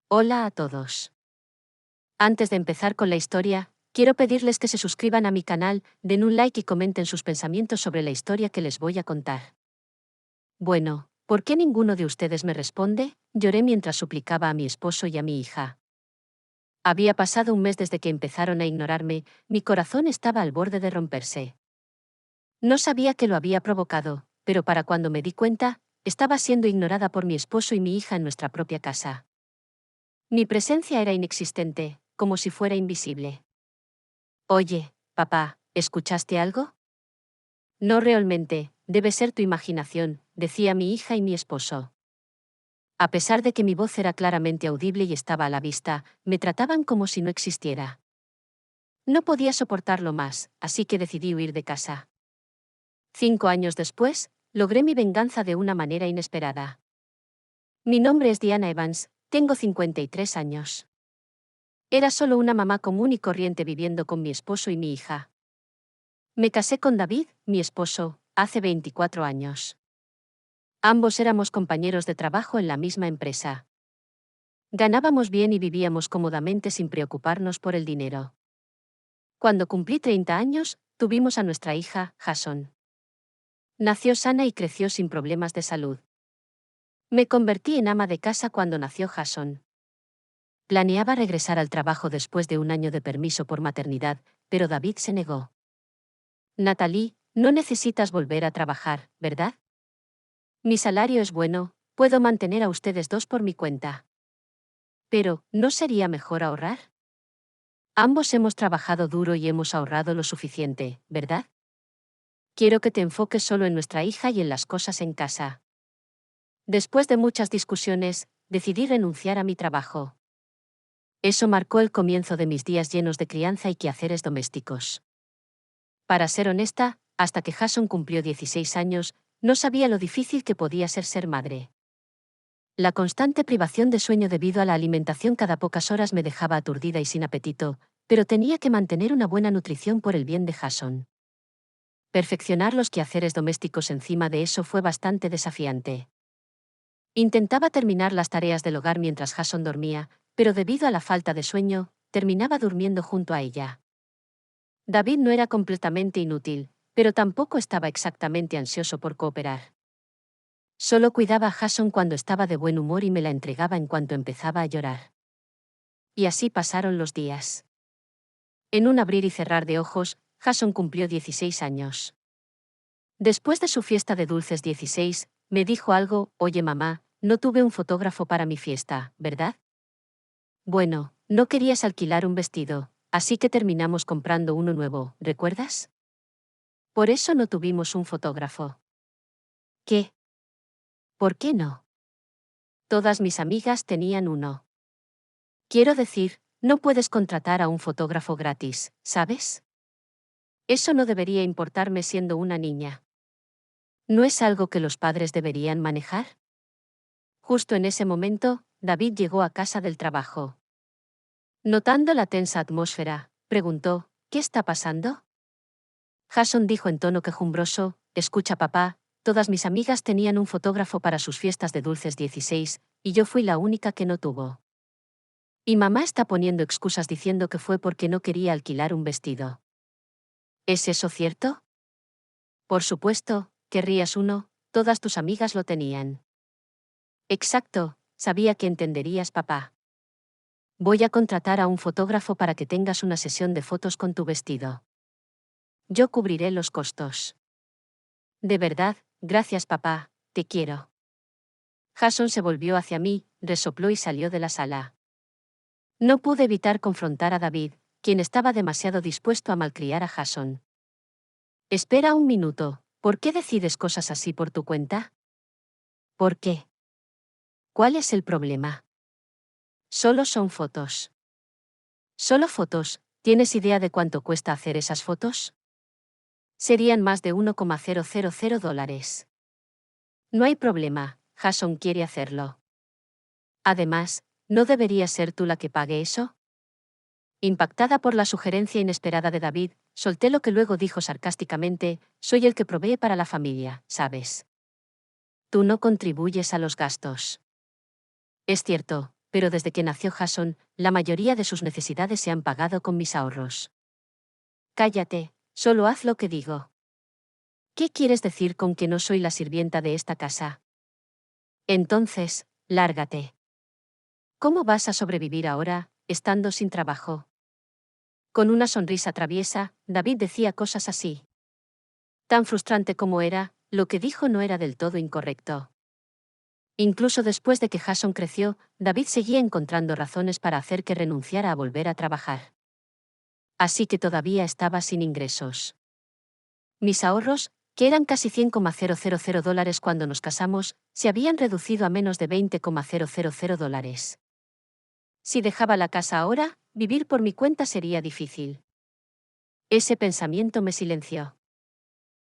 Hola a todos. Antes de empezar con la historia, quiero pedirles que se suscriban a mi canal, den un like y comenten sus pensamientos sobre la historia que les voy a contar. Bueno, ¿por qué ninguno de ustedes me responde? Lloré mientras suplicaba a mi esposo y a mi hija. Había pasado un mes desde que empezaron a ignorarme, mi corazón estaba al borde de romperse. No sabía que lo había provocado, pero para cuando me di cuenta, estaba siendo ignorada por mi esposo y mi hija en nuestra propia casa. Mi presencia era inexistente, como si fuera invisible. Oye, papá, ¿escuchaste algo? No realmente, debe ser tu imaginación, decía mi hija y mi esposo. A pesar de que mi voz era claramente audible y estaba a la vista, me trataban como si no existiera. No podía soportarlo más, así que decidí huir de casa. 5 años después, logré mi venganza de una manera inesperada. Mi nombre es Diana Evans, tengo 53 años. Era solo una mamá común y corriente viviendo con mi esposo y mi hija. Me casé con David, mi esposo, hace 24 años. Ambos éramos compañeros de trabajo en la misma empresa. Ganábamos bien y vivíamos cómodamente sin preocuparnos por el dinero. Cuando cumplí 30 años, tuvimos a nuestra hija, Jason. Nació sana y creció sin problemas de salud. Me convertí en ama de casa cuando nació Jason. Planeaba regresar al trabajo después de un año de permiso por maternidad, pero David se negó. Natalie, no necesitas volver a trabajar, ¿verdad? Mi salario es bueno, puedo mantener a ustedes dos por mi cuenta. Pero, ¿no sería mejor ahorrar? Ambos hemos trabajado duro y hemos ahorrado lo suficiente, ¿verdad? Quiero que te enfoques solo en nuestra hija y en las cosas en casa. Después de muchas discusiones, decidí renunciar a mi trabajo. Eso marcó el comienzo de mis días llenos de crianza y quehaceres domésticos. Para ser honesta, hasta que Jason cumplió 16 años, no sabía lo difícil que podía ser madre. La constante privación de sueño debido a la alimentación cada pocas horas me dejaba aturdida y sin apetito, pero tenía que mantener una buena nutrición por el bien de Jason. Perfeccionar los quehaceres domésticos encima de eso fue bastante desafiante. Intentaba terminar las tareas del hogar mientras Jason dormía, pero debido a la falta de sueño, terminaba durmiendo junto a ella. David no era completamente inútil, pero tampoco estaba exactamente ansioso por cooperar. Solo cuidaba a Jason cuando estaba de buen humor y me la entregaba en cuanto empezaba a llorar. Y así pasaron los días. En un abrir y cerrar de ojos, Jason cumplió 16 años. Después de su fiesta de dulces 16, me dijo algo: oye mamá, no tuve un fotógrafo para mi fiesta, ¿verdad? Bueno, no querías alquilar un vestido, así que terminamos comprando uno nuevo, ¿recuerdas? Por eso no tuvimos un fotógrafo. ¿Qué? ¿Por qué no? Todas mis amigas tenían uno. Quiero decir, no puedes contratar a un fotógrafo gratis, ¿sabes? Eso no debería importarme siendo una niña. ¿No es algo que los padres deberían manejar? Justo en ese momento, David llegó a casa del trabajo. Notando la tensa atmósfera, preguntó: ¿qué está pasando? Jason dijo en tono quejumbroso: escucha papá, todas mis amigas tenían un fotógrafo para sus fiestas de dulces 16, y yo fui la única que no tuvo. Y mamá está poniendo excusas diciendo que fue porque no quería alquilar un vestido. ¿Es eso cierto? Por supuesto, querrías uno, todas tus amigas lo tenían. Exacto, sabía que entenderías papá. Voy a contratar a un fotógrafo para que tengas una sesión de fotos con tu vestido. Yo cubriré los costos. De verdad, gracias papá, te quiero. Jason se volvió hacia mí, resopló y salió de la sala. No pude evitar confrontar a David, quien estaba demasiado dispuesto a malcriar a Jason. Espera un minuto, ¿por qué decides cosas así por tu cuenta? ¿Por qué? ¿Cuál es el problema? Solo son fotos. ¿Solo fotos? ¿Tienes idea de cuánto cuesta hacer esas fotos? Serían más de $1,000. No hay problema, Jason quiere hacerlo. Además, ¿no debería ser tú la que pague eso? Impactada por la sugerencia inesperada de David, solté lo que luego dijo sarcásticamente: soy el que provee para la familia, ¿sabes? Tú no contribuyes a los gastos. Es cierto, pero desde que nació Jason, la mayoría de sus necesidades se han pagado con mis ahorros. Cállate, solo haz lo que digo. ¿Qué quieres decir con que no soy la sirvienta de esta casa? Entonces, lárgate. ¿Cómo vas a sobrevivir ahora, estando sin trabajo? Con una sonrisa traviesa, David decía cosas así. Tan frustrante como era, lo que dijo no era del todo incorrecto. Incluso después de que Jason creció, David seguía encontrando razones para hacer que renunciara a volver a trabajar. Así que todavía estaba sin ingresos. Mis ahorros, que eran casi $100,000 cuando nos casamos, se habían reducido a menos de $20,000. Si dejaba la casa ahora, vivir por mi cuenta sería difícil. Ese pensamiento me silenció.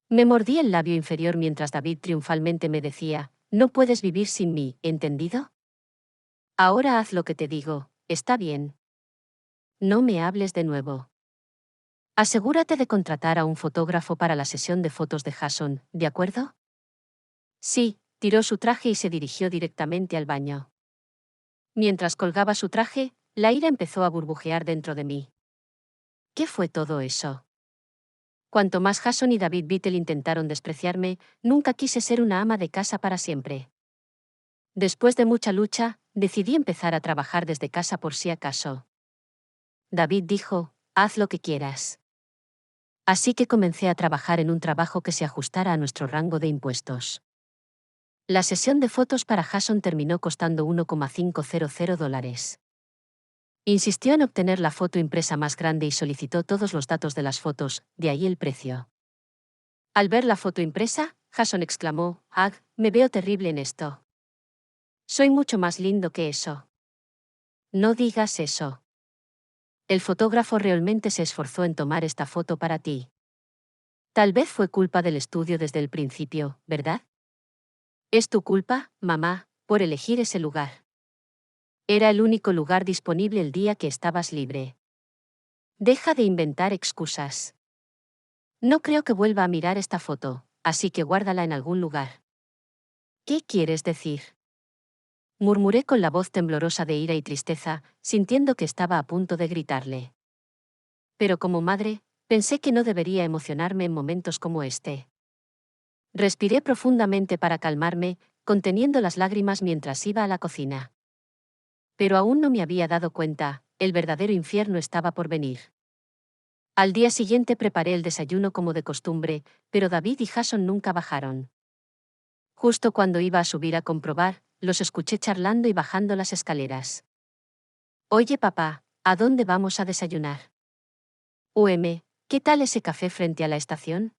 Me mordí el labio inferior mientras David triunfalmente me decía, no puedes vivir sin mí, ¿entendido? Ahora haz lo que te digo, está bien. No me hables de nuevo. Asegúrate de contratar a un fotógrafo para la sesión de fotos de Jason, ¿de acuerdo? Sí, tiró su traje y se dirigió directamente al baño. Mientras colgaba su traje, la ira empezó a burbujear dentro de mí. ¿Qué fue todo eso? Cuanto más Jason y David Vittel intentaron despreciarme, nunca quise ser una ama de casa para siempre. Después de mucha lucha, decidí empezar a trabajar desde casa por si acaso. David dijo, haz lo que quieras. Así que comencé a trabajar en un trabajo que se ajustara a nuestro rango de impuestos. La sesión de fotos para Jason terminó costando $1,500. Insistió en obtener la foto impresa más grande y solicitó todos los datos de las fotos, de ahí el precio. Al ver la foto impresa, Jason exclamó, «¡Ag, me veo terrible en esto! Soy mucho más lindo que eso». No digas eso. El fotógrafo realmente se esforzó en tomar esta foto para ti. Tal vez fue culpa del estudio desde el principio, ¿verdad? Es tu culpa, mamá, por elegir ese lugar. Era el único lugar disponible el día que estabas libre. Deja de inventar excusas. No creo que vuelva a mirar esta foto, así que guárdala en algún lugar. ¿Qué quieres decir? Murmuré con la voz temblorosa de ira y tristeza, sintiendo que estaba a punto de gritarle. Pero como madre, pensé que no debería emocionarme en momentos como este. Respiré profundamente para calmarme, conteniendo las lágrimas mientras iba a la cocina. Pero aún no me había dado cuenta, el verdadero infierno estaba por venir. Al día siguiente preparé el desayuno como de costumbre, pero David y Jason nunca bajaron. Justo cuando iba a subir a comprobar, los escuché charlando y bajando las escaleras. Oye papá, ¿a dónde vamos a desayunar? ¿Qué tal ese café frente a la estación?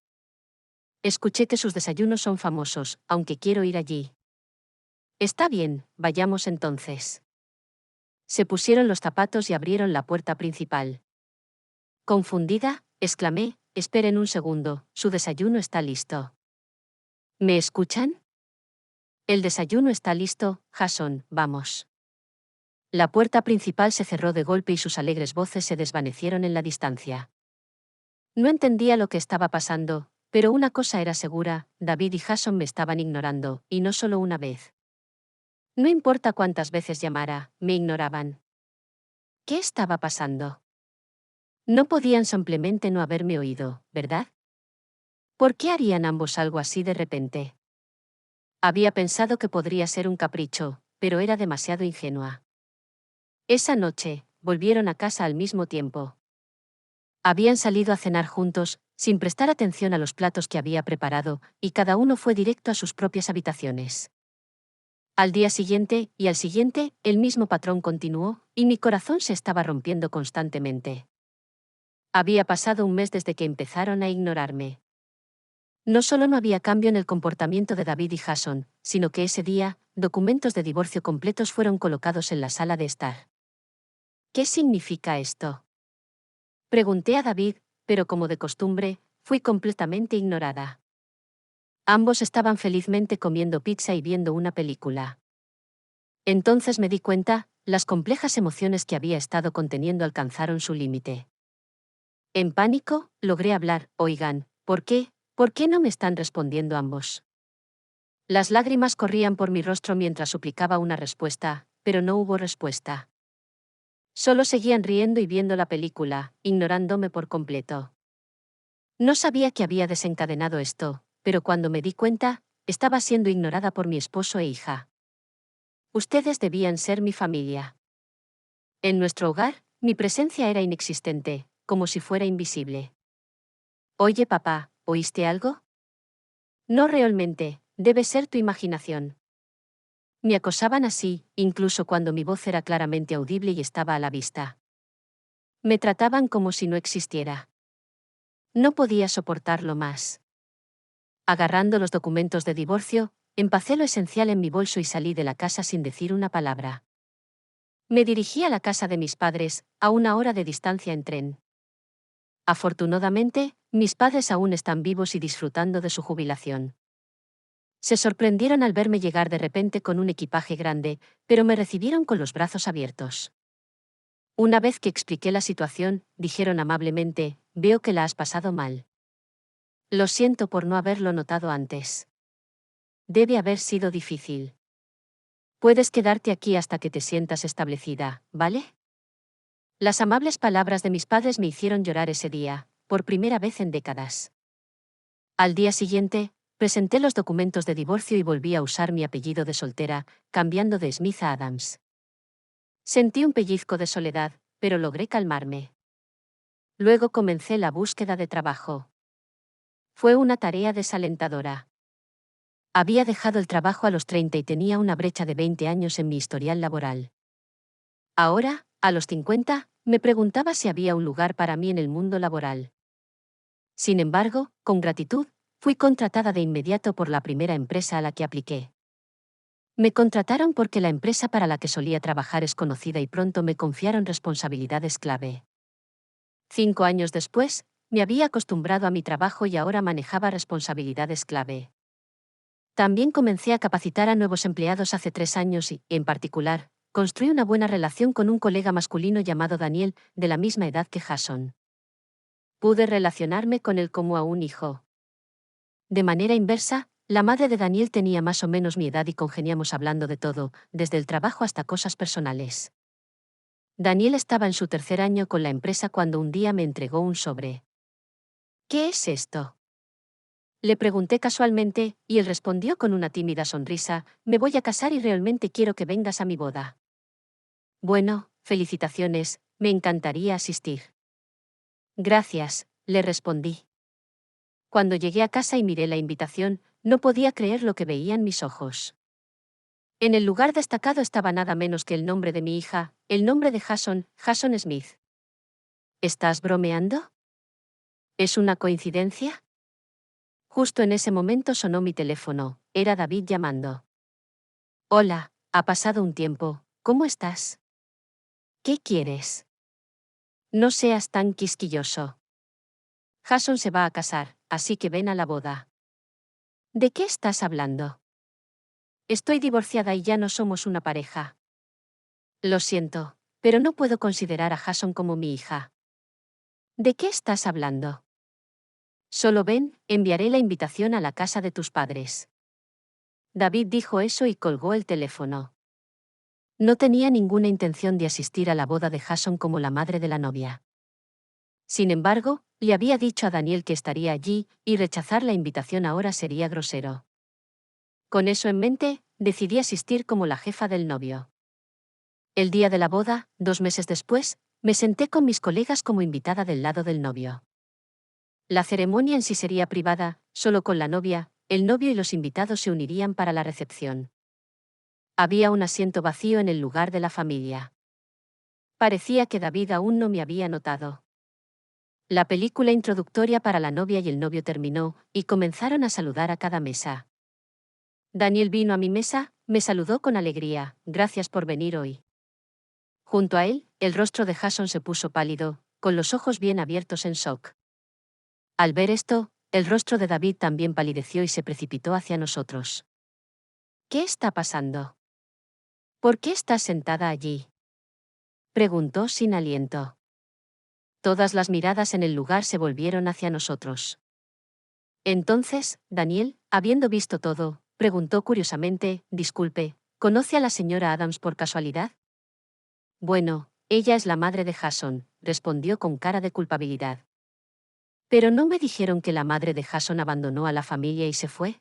Escuché que sus desayunos son famosos, aunque quiero ir allí. Está bien, vayamos entonces. Se pusieron los zapatos y abrieron la puerta principal. Confundida, exclamé, esperen un segundo, su desayuno está listo. ¿Me escuchan? El desayuno está listo, Jason, vamos. La puerta principal se cerró de golpe y sus alegres voces se desvanecieron en la distancia. No entendía lo que estaba pasando, pero una cosa era segura, David y Jason me estaban ignorando, y no solo una vez. No importa cuántas veces llamara, me ignoraban. ¿Qué estaba pasando? No podían simplemente no haberme oído, ¿verdad? ¿Por qué harían ambos algo así de repente? Había pensado que podría ser un capricho, pero era demasiado ingenua. Esa noche, volvieron a casa al mismo tiempo. Habían salido a cenar juntos, sin prestar atención a los platos que había preparado, y cada uno fue directo a sus propias habitaciones. Al día siguiente, y al siguiente, el mismo patrón continuó, y mi corazón se estaba rompiendo constantemente. Había pasado un mes desde que empezaron a ignorarme. No solo no había cambio en el comportamiento de David y Jason, sino que ese día, documentos de divorcio completos fueron colocados en la sala de estar. ¿Qué significa esto? Pregunté a David, pero como de costumbre, fui completamente ignorada. Ambos estaban felizmente comiendo pizza y viendo una película. Entonces me di cuenta, las complejas emociones que había estado conteniendo alcanzaron su límite. En pánico, logré hablar, oigan, ¿por qué? ¿Por qué no me están respondiendo ambos? Las lágrimas corrían por mi rostro mientras suplicaba una respuesta, pero no hubo respuesta. Solo seguían riendo y viendo la película, ignorándome por completo. No sabía que había desencadenado esto, pero cuando me di cuenta, estaba siendo ignorada por mi esposo e hija. Ustedes debían ser mi familia. En nuestro hogar, mi presencia era inexistente, como si fuera invisible. Oye, papá, ¿oíste algo? No realmente, debe ser tu imaginación. Me acosaban así, incluso cuando mi voz era claramente audible y estaba a la vista. Me trataban como si no existiera. No podía soportarlo más. Agarrando los documentos de divorcio, empacé lo esencial en mi bolso y salí de la casa sin decir una palabra. Me dirigí a la casa de mis padres, a 1 hora de distancia en tren. Afortunadamente, mis padres aún están vivos y disfrutando de su jubilación. Se sorprendieron al verme llegar de repente con un equipaje grande, pero me recibieron con los brazos abiertos. Una vez que expliqué la situación, dijeron amablemente, veo que la has pasado mal. Lo siento por no haberlo notado antes. Debe haber sido difícil. Puedes quedarte aquí hasta que te sientas establecida, ¿vale? Las amables palabras de mis padres me hicieron llorar ese día, por primera vez en décadas. Al día siguiente, presenté los documentos de divorcio y volví a usar mi apellido de soltera, cambiando de Smith a Adams. Sentí un pellizco de soledad, pero logré calmarme. Luego comencé la búsqueda de trabajo. Fue una tarea desalentadora. Había dejado el trabajo a los 30 y tenía una brecha de 20 años en mi historial laboral. Ahora, a los 50, me preguntaba si había un lugar para mí en el mundo laboral. Sin embargo, con gratitud, fui contratada de inmediato por la primera empresa a la que apliqué. Me contrataron porque la empresa para la que solía trabajar es conocida y pronto me confiaron responsabilidades clave. 5 años después, me había acostumbrado a mi trabajo y ahora manejaba responsabilidades clave. También comencé a capacitar a nuevos empleados hace 3 años y, en particular, construí una buena relación con un colega masculino llamado Daniel, de la misma edad que Jason. Pude relacionarme con él como a un hijo. De manera inversa, la madre de Daniel tenía más o menos mi edad y congeniamos hablando de todo, desde el trabajo hasta cosas personales. Daniel estaba en su 3er año con la empresa cuando un día me entregó un sobre. ¿Qué es esto? Le pregunté casualmente, y él respondió con una tímida sonrisa, me voy a casar y realmente quiero que vengas a mi boda. Bueno, felicitaciones, me encantaría asistir. Gracias, le respondí. Cuando llegué a casa y miré la invitación, no podía creer lo que veía en mis ojos. En el lugar destacado estaba nada menos que el nombre de mi hija, el nombre de Jason, Jason Smith. ¿Estás bromeando? ¿Es una coincidencia? Justo en ese momento sonó mi teléfono, era David llamando. Hola, ha pasado un tiempo, ¿cómo estás? ¿Qué quieres? No seas tan quisquilloso. Jason se va a casar, así que ven a la boda. ¿De qué estás hablando? Estoy divorciada y ya no somos una pareja. Lo siento, pero no puedo considerar a Jason como mi hija. ¿De qué estás hablando? Solo ven, enviaré la invitación a la casa de tus padres. David dijo eso y colgó el teléfono. No tenía ninguna intención de asistir a la boda de Jason como la madre de la novia. Sin embargo, le había dicho a Daniel que estaría allí, y rechazar la invitación ahora sería grosero. Con eso en mente, decidí asistir como la jefa del novio. El día de la boda, 2 meses después, me senté con mis colegas como invitada del lado del novio. La ceremonia en sí sería privada, solo con la novia, el novio y los invitados se unirían para la recepción. Había un asiento vacío en el lugar de la familia. Parecía que David aún no me había notado. La película introductoria para la novia y el novio terminó, y comenzaron a saludar a cada mesa. Daniel vino a mi mesa, me saludó con alegría, gracias por venir hoy. Junto a él, el rostro de Jason se puso pálido, con los ojos bien abiertos en shock. Al ver esto, el rostro de David también palideció y se precipitó hacia nosotros. ¿Qué está pasando? ¿Por qué estás sentada allí? Preguntó sin aliento. Todas las miradas en el lugar se volvieron hacia nosotros. Entonces, Daniel, habiendo visto todo, preguntó curiosamente, disculpe, ¿Conoce a la señora Adams por casualidad? Bueno, ella es la madre de Jason, respondió con cara de culpabilidad. Pero no me dijeron que la madre de Jason abandonó a la familia y se fue.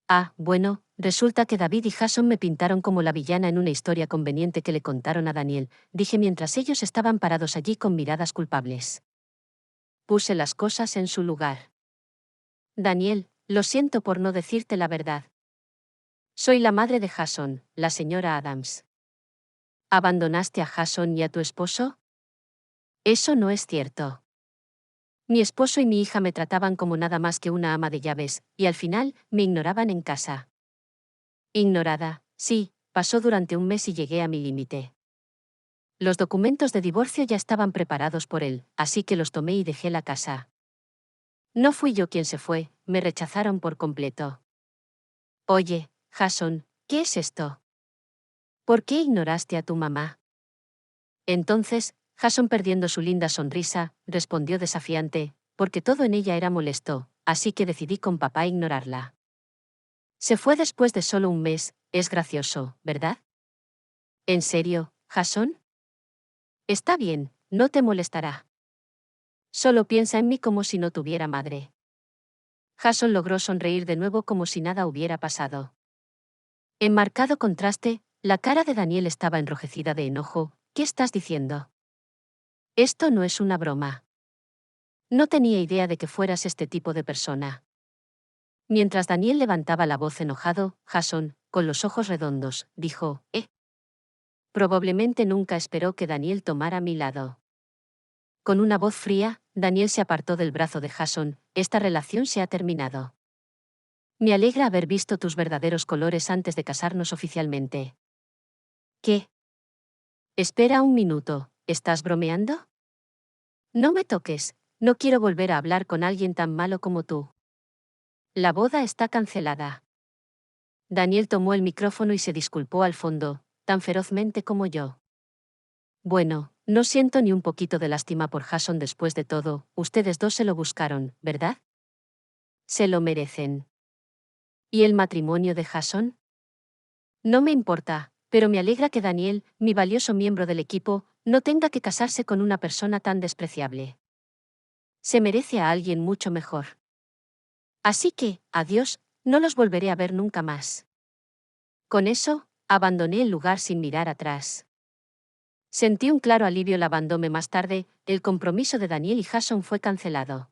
Ah, bueno, resulta que David y Jason me pintaron como la villana en una historia conveniente que le contaron a Daniel, dije mientras ellos estaban parados allí con miradas culpables. Puse las cosas en su lugar. Daniel, lo siento por no decirte la verdad. Soy la madre de Jason, la señora Adams. ¿Abandonaste a Jason y a tu esposo? Eso no es cierto. Mi esposo y mi hija me trataban como nada más que una ama de llaves, y al final, me ignoraban en casa. Ignorada, sí, pasó durante un mes y llegué a mi límite. Los documentos de divorcio ya estaban preparados por él, así que los tomé y dejé la casa. No fui yo quien se fue, me rechazaron por completo. Oye, Jason, ¿qué es esto? ¿Por qué ignoraste a tu mamá? Entonces, Jason, perdiendo su linda sonrisa, respondió desafiante, porque todo en ella era molesto, así que decidí con papá ignorarla. Se fue después de solo un mes, es gracioso, ¿verdad? ¿En serio, Jason? Está bien, no te molestará. Solo piensa en mí como si no tuviera madre. Jason logró sonreír de nuevo como si nada hubiera pasado. En marcado contraste, la cara de Daniel estaba enrojecida de enojo. ¿Qué estás diciendo? Esto no es una broma. No tenía idea de que fueras este tipo de persona. Mientras Daniel levantaba la voz enojado, Jason, con los ojos redondos, dijo, Probablemente nunca esperó que Daniel tomara mi lado. Con una voz fría, Daniel se apartó del brazo de Jason. Esta relación se ha terminado. Me alegra haber visto tus verdaderos colores antes de casarnos oficialmente. ¿Qué? Espera un minuto, ¿estás bromeando? No me toques, no quiero volver a hablar con alguien tan malo como tú. La boda está cancelada. Daniel tomó el micrófono y se disculpó al fondo, tan ferozmente como yo. Bueno, no siento ni un poquito de lástima por Jason después de todo, ustedes dos se lo buscaron, ¿verdad? Se lo merecen. ¿Y el matrimonio de Jason? No me importa, pero me alegra que Daniel, mi valioso miembro del equipo, no tenga que casarse con una persona tan despreciable. Se merece a alguien mucho mejor. Así que, adiós, no los volveré a ver nunca más. Con eso, abandoné el lugar sin mirar atrás. Sentí un claro alivio lavándome más tarde, el compromiso de Daniel y Jason fue cancelado.